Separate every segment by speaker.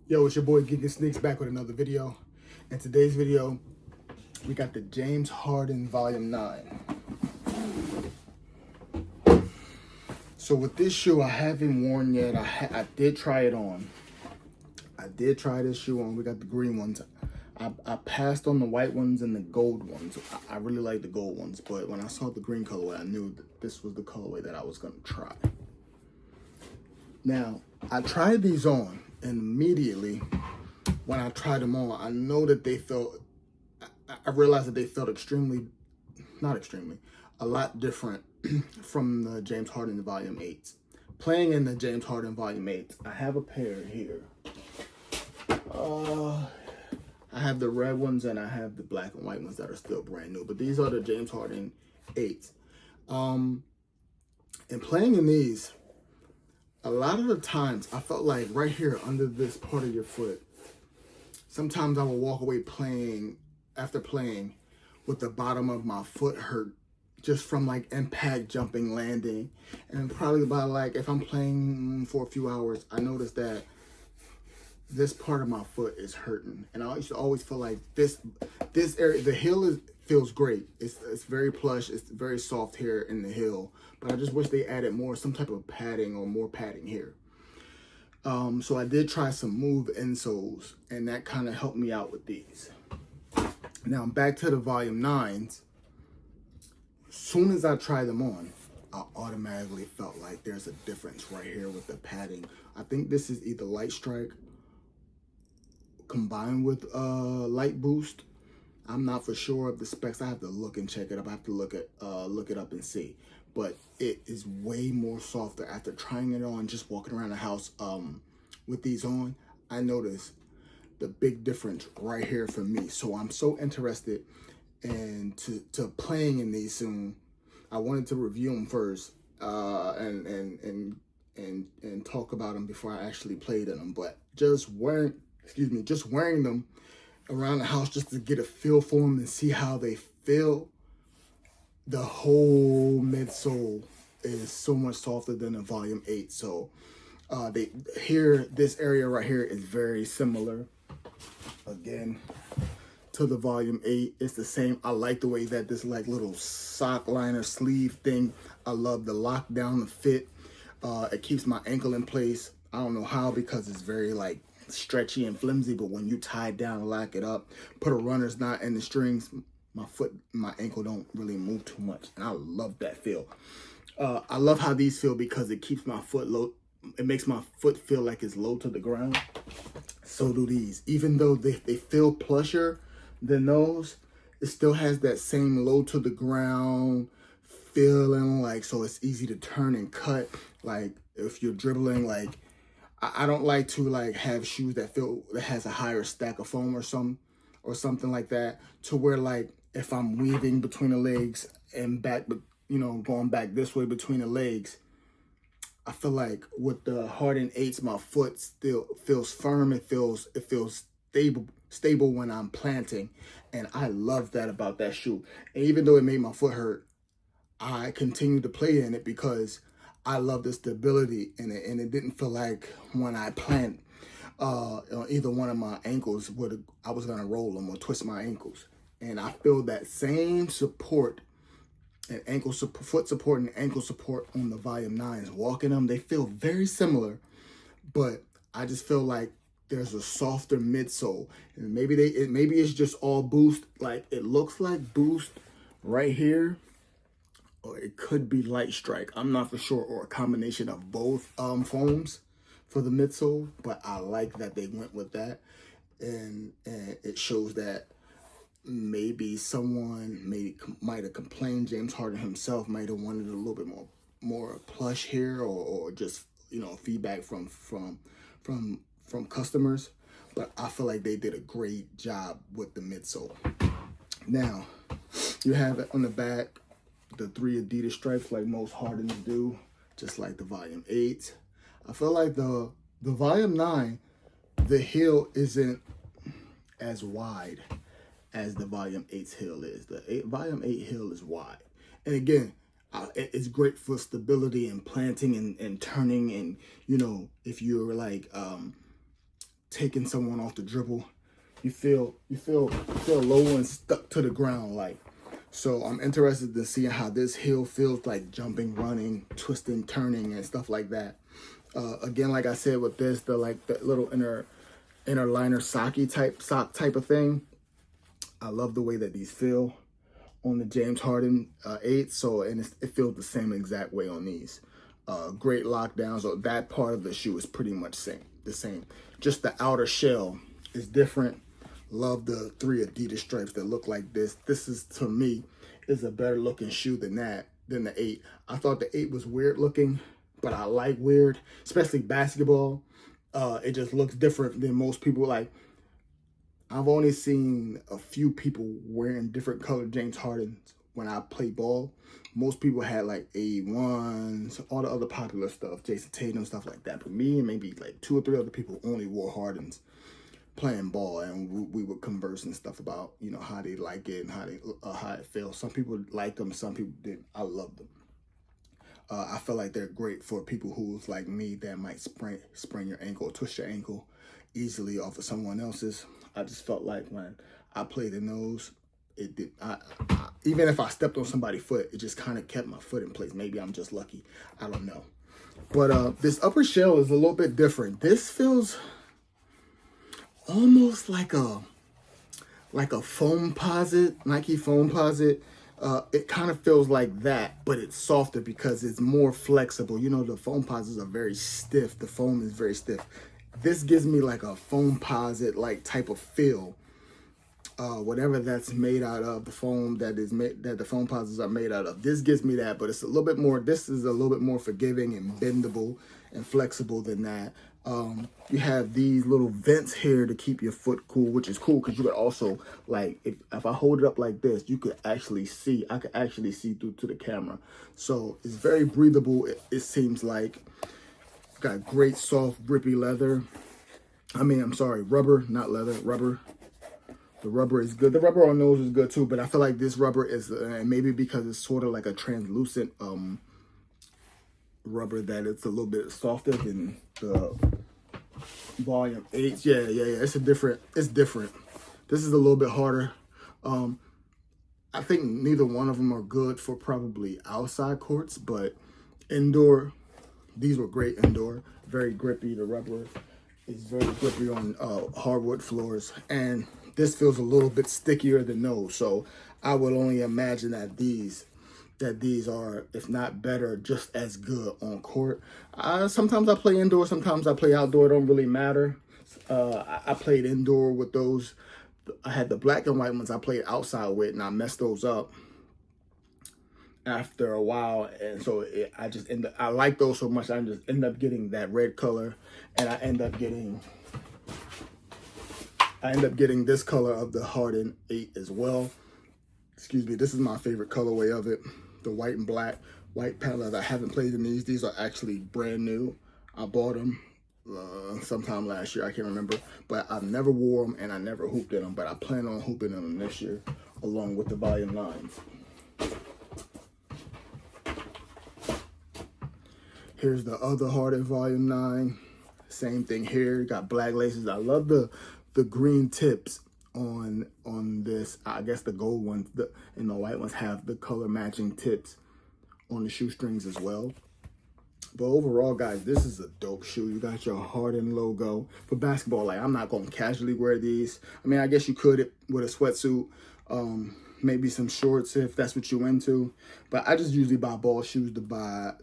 Speaker 1: Yo, it's your boy Geekin Sneaks back with another video. In today's video, we got the James Harden Volume 9. So with this shoe, I haven't worn yet. I did try it on. I did try this shoe on. We got the green ones. I passed on the white ones and the gold ones. I really like the gold ones, but when I saw the green colorway, I knew that this was the colorway that I was going to try. Now, I tried these on, and immediately when I tried them on, I know that they felt, I realized that they felt a lot different from the James Harden Volume 8s. Playing in the James Harden Volume 8s, I have a pair here. I have the red ones and I have the black and white ones that are still brand new, but these are the James Harden 8s. And playing in these, a lot of the times I felt like right here under this part of your foot, sometimes I would walk away after playing with the bottom of my foot hurt just from like impact, jumping, landing. And probably by like, if I'm playing for a few hours, I noticed that this part of my foot is hurting. And I used to always feel like this area, the heel feels great. It's very plush, it's very soft here in the heel. But I just wish they added some type of padding or more padding here. So I did try some move insoles, and that kind of helped me out with these. Now back to the Volume 9s. As soon as I tried them on, I automatically felt like there's a difference right here with the padding. I think this is either Light Strike combined with Light Boost. I'm not for sure of the specs. I have to look and check it up. I have to look it up and see. But it is way more softer after trying it on, just walking around the house with these on. I noticed the big difference right here for me. So I'm so interested in to playing in these soon. I wanted to review them first and talk about them before I actually played in them. But just wearing them around the house just to get a feel for them and see how they feel. The whole midsole is so much softer than the Volume 8. So this area right here is very similar again to the Volume 8. It's the same. I like the way that this like little sock liner sleeve thing. I love the lockdown, the fit. It keeps my ankle in place. I don't know how, because it's very like stretchy and flimsy, but when you tie it down and lock it up, put a runner's knot in the strings, my ankle don't really move too much, and I love that feel. I love how these feel because it keeps my foot low. It makes my foot feel like it's low to the ground. So do these. Even though they feel plusher than those, it still has that same low to the ground feeling, like, so it's easy to turn and cut. Like if you're dribbling, like I don't like to like have shoes that has a higher stack of foam or something like that, to where like if I'm weaving between the legs and back, but going back this way between the legs, I feel like with the Harden 8s, my foot still feels firm. It feels stable when I'm planting, and I love that about that shoe. And even though it made my foot hurt, I continued to play in it because I love the stability in it, and it didn't feel like when I plant either one of my ankles I was gonna roll them or twist my ankles. And I feel that same support and foot support and ankle support on the Volume 9s. Walking them, they feel very similar, but I just feel like there's a softer midsole, and maybe it's just all Boost. Like it looks like Boost right here, or it could be Light Strike. I'm not for sure, or a combination of both foams for the midsole. But I like that they went with that, and it shows that maybe someone might have complained. James Harden himself might have wanted a little bit more plush here, or just feedback from customers. But I feel like they did a great job with the midsole. Now you have it on the back, the 3 Adidas stripes like most Hardens do, just like the Volume 8. I feel like the Volume 9, the heel isn't as wide as the Volume 8's heel is. The Volume 8 heel is wide. And again, it's great for stability and planting and turning. And, if you're like taking someone off the dribble. You feel low and stuck to the ground, like. So I'm interested to see how this heel feels like jumping, running, twisting, turning, and stuff like that. Again, like I said with this, the little inner liner sock type of thing. I love the way that these feel on the James Harden 8. So, and it feels the same exact way on these. Great lockdown. So that part of the shoe is pretty much the same. Just the outer shell is different. Love the 3 Adidas stripes that look like this. This is, to me, is a better looking shoe than the 8. I thought the 8 was weird looking, but I like weird, especially basketball. It just looks different than most people. Like, I've only seen a few people wearing different colored James Hardens when I play ball. Most people had like A1s, all the other popular stuff, Jason Tatum, stuff like that. But me and maybe like 2 or 3 other people only wore Hardens playing ball, and we would converse and stuff about, you know, how they like it and how it feels. Some people liked them, some people didn't. I love them. I feel like they're great for people who's like me that might sprain your ankle or twist your ankle easily off of someone else's. I just felt like when I played in those, it did. Even if I stepped on somebody's foot, it just kind of kept my foot in place. Maybe I'm just lucky. I don't know. But this upper shell is a little bit different. This feels almost like a foam posit, Nike foam posit. It kind of feels like that, but it's softer because it's more flexible. You know, the foam posits are very stiff. The foam is very stiff. This gives me like a foam posit like type of feel. Whatever that's made out of, the foam that the foam posits are made out of. This gives me that, but it's a little bit more. This is a little bit more forgiving and bendable and flexible than that. You have these little vents here to keep your foot cool, which is cool because you could also, like, if I hold it up like this, I could actually see through to the camera. So it's very breathable. It seems like got great soft grippy leather. I'm sorry, rubber, not leather, rubber. The rubber is good. The rubber on those is good too, but I feel like this rubber is, maybe because it's sort of like a translucent rubber, that it's a little bit softer than the volume 8. Yeah. It's different. This is a little bit harder. I think neither one of them are good for probably outside courts, but indoor, these were great indoor. Very grippy. The rubber is very grippy on hardwood floors, and this feels a little bit stickier than those. So I would only imagine that these are, if not better, just as good on court. Sometimes I play indoor, sometimes I play outdoor. It don't really matter. I played indoor with those. I had the black and white ones I played outside with, and I messed those up after a while. And so I like those so much, I just end up getting that red color, and I end up getting this color of the Harden 8 as well. Excuse me, this is my favorite colorway of it. The white and black, white patent leather. I haven't played in these. These are actually brand new. I bought them sometime last year. I can't remember. But I've never wore them, and I never hooped in them. But I plan on hooping in them this year, along with the volume 9s. Here's the other Harden volume 9. Same thing here. Got black laces. I love the green tips on this. I guess the gold ones and the white ones have the color matching tips on the shoestrings as well. But overall, guys, this is a dope shoe. You got your Harden logo. For basketball, like, I'm not going to casually wear these. I guess you could with a sweatsuit, maybe some shorts if that's what you're into. But I just usually buy ball shoes to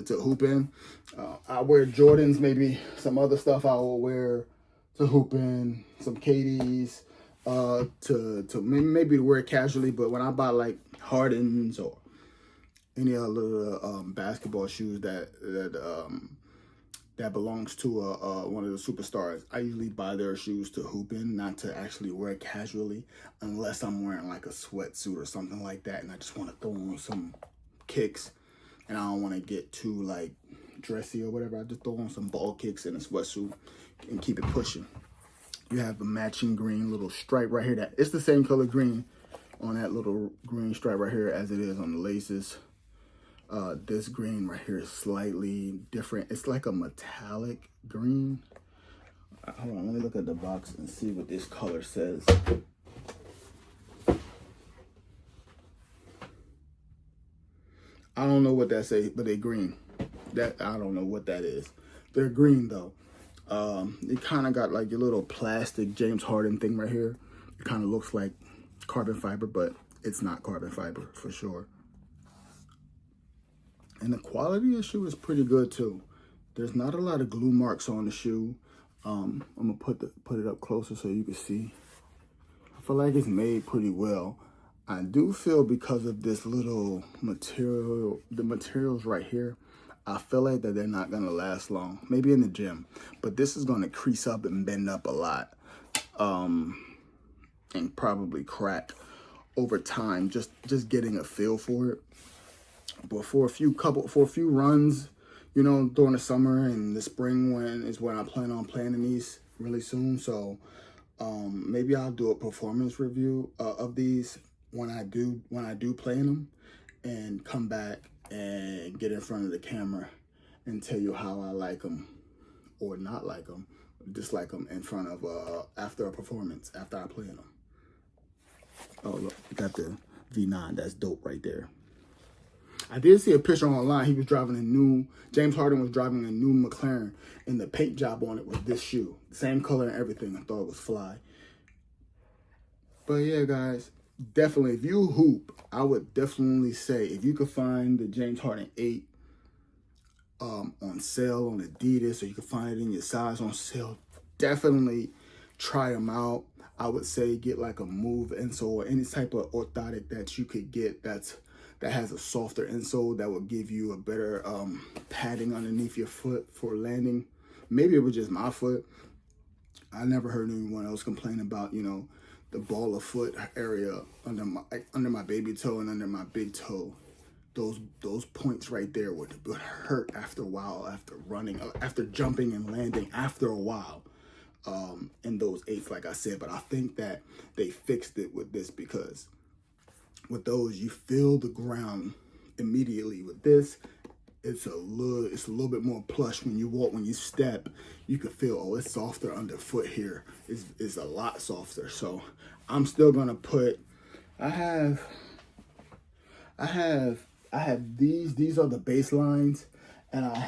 Speaker 1: hoop in. I wear Jordans, maybe some other stuff I will wear to hoop in, some KDs, to maybe to wear casually. But when I buy like Hardens or any other basketball shoes that belongs to one of the superstars, I usually buy their shoes to hoop in, not to actually wear casually, unless I'm wearing like a sweatsuit or something like that, and I just want to throw on some kicks, and I don't want to get too like dressy or whatever. I just throw on some ball kicks and a sweatsuit and keep it pushing. You have a matching green little stripe right here. That it's the same color green on that little green stripe right here as it is on the laces. This green right here is slightly different. It's like a metallic green. Hold on, let me look at the box and see what this color says. I don't know what that says, but they're green. That I don't know what that is. They're green though. It kind of got like your little plastic James Harden thing right here. It kind of looks like carbon fiber, but it's not carbon fiber for sure. And the quality of the shoe is pretty good too. There's not a lot of glue marks on the shoe. I'm gonna put it up closer so you can see. I feel like it's made pretty well. I do feel because of this little material, the materials right here, I feel like that they're not gonna last long. Maybe in the gym, but this is gonna crease up and bend up a lot, and probably crack over time. Just getting a feel for it. But for a few runs, you know, during the summer and the spring when I plan on playing these really soon. So maybe I'll do a performance review of these when I do play in them, and come back and get in front of the camera and tell you how I like them or not like them, dislike them in front of after a performance, after I play in them. Oh look, we got the V9. That's dope right there. I did see a picture online. He was driving James Harden was driving a new McLaren, and the paint job on it was this shoe. Same color and everything. I thought it was fly. But yeah, guys, definitely, if you hoop, I would definitely say if you could find the James Harden 8 on sale on Adidas, or you can find it in your size on sale, definitely try them out. I would say get like a Move insole or any type of orthotic that you could get that has a softer insole that will give you a better padding underneath your foot for landing. Maybe it was just my foot. I never heard anyone else complain about, you know, the ball of foot area under my baby toe and under my big toe. Those points right there would hurt after a while, after running, after jumping and landing, after a while. In those 8s, like I said, but I think that they fixed it with this, because with those you feel the ground immediately. With this, it's a little bit more plush. When you walk, when you step, you can feel, oh, it's softer underfoot here. It's a lot softer. So I'm still gonna put, I have these are the baselines, and I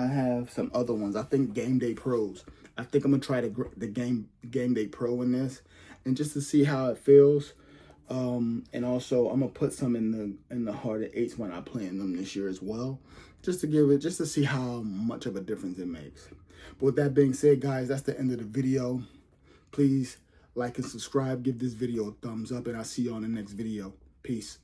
Speaker 1: have some other ones. I think Game Day Pros. I think I'm gonna try the Game Day Pro in this, and just to see how it feels. And also I'm gonna put some in the Harden 8s when I play in them this year as well, just to see how much of a difference it makes. But with that being said, guys, that's the end of the video. Please like and subscribe, give this video a thumbs up, and I'll see you on the next video. Peace.